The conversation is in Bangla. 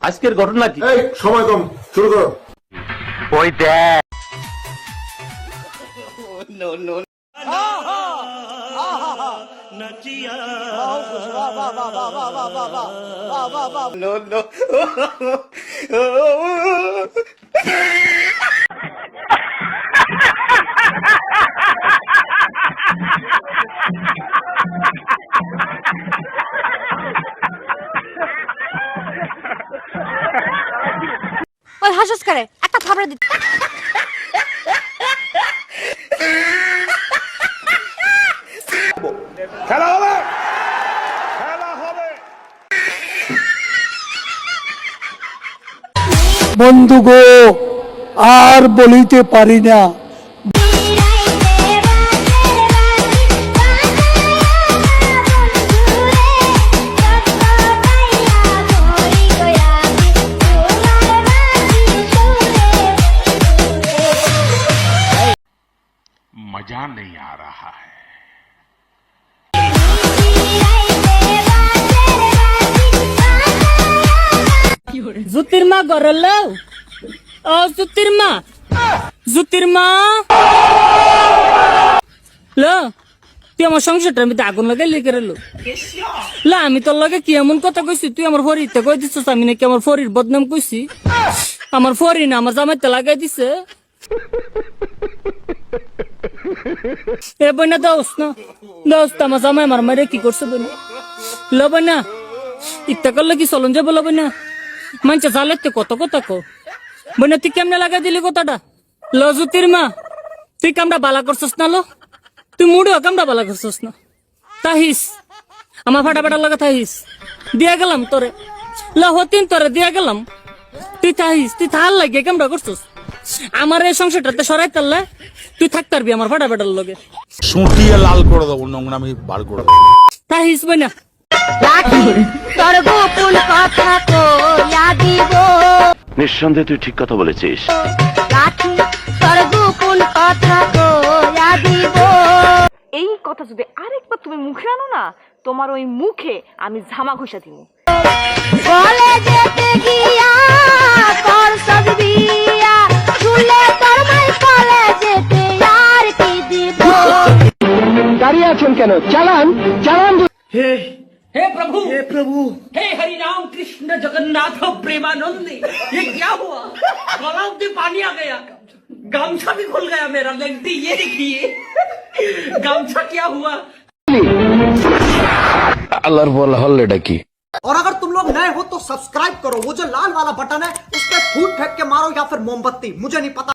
আজকের ঘটনা কি? এই সময় কম, শুরু করো। ওই দেখ ওই হাসস করে একটা থাবড়া দিতে। খেলা হবে, খেলা হবে। বন্ধু গো, আর বলিতে পারি না। मजा नहीं आ रहा है। জুতির মা গরল ও জুতির মা লো তুই আমার সংসারটা আমি আগুন লাগাই লিখে রেলো লা আমি তোর লগে কি এমন কথা কইছি তুই আমার ফরিতে কই দিছিস আমি নাকি আমার ফরির বদনাম কইছি আমার ফরি না আমার জামাইতে লাগাই দিছে এ বইনা দোস্ত আমার জামাই আমার মারে কি করছে বইনা লো বইনা ইত্যা করলে কি চলন যাবো লো বইনা মানছে জালেতে কত কথা কো বইনা তুই কেমনে লাগাই দিলি কথাটা লো জুতির মা তুই কামটা বালা করছস না লো তুই মুড়িও কামটা বালা করছস না তাহিস আমার ফাটাফাটার লাগে তাহিস দিয়া গেলাম তোরে লো হতিন তোরে দিয়া গেলাম তুই তাহিস তুই থাল লাগে কামটা করছস আমার এই সংসারটাতে সরাই তারলে তুই থাকতে পারবি আমার ফাটাফাটার লগে সুটিয়ে লাল করে দেবো, নোংরামি বার করে দেবো। তাহিস বইনা তোর গোপন কথা কইয়া দিব, নিঃসন্দেহে তুই ঠিক কথা বলেছিস। রাখি তোর গোপন কথা কইয়া দিব। এই কথা যদি আরেকবার তুমি মুখে আনো না, তোমার ওই মুখে আমি ঝামা ঘষা দিব। বলে যেতে গিয়া কর সব বিয়া, শুনলে তোর মাই বলে যেতে আর কি দিব। দাঁড়িয়ে আছেন কেন? চালান চালান। हे प्रभु हे हरि राम कृष्ण जगन्नाथ प्रेमानंद ये क्या हुआ गलाव में पानी आ गया गमछा भी खुल गया मेरा लगती ये देखिए गमछा क्या हुआ আল্লাহর বলা হল এটা কি? और अगर तुम लोग नए हो तो सब्सक्राइब करो, वो जो लाल वाला बटन है उस पर फूट फेंक के मारो या फिर मोमबत्ती, मुझे नहीं पता।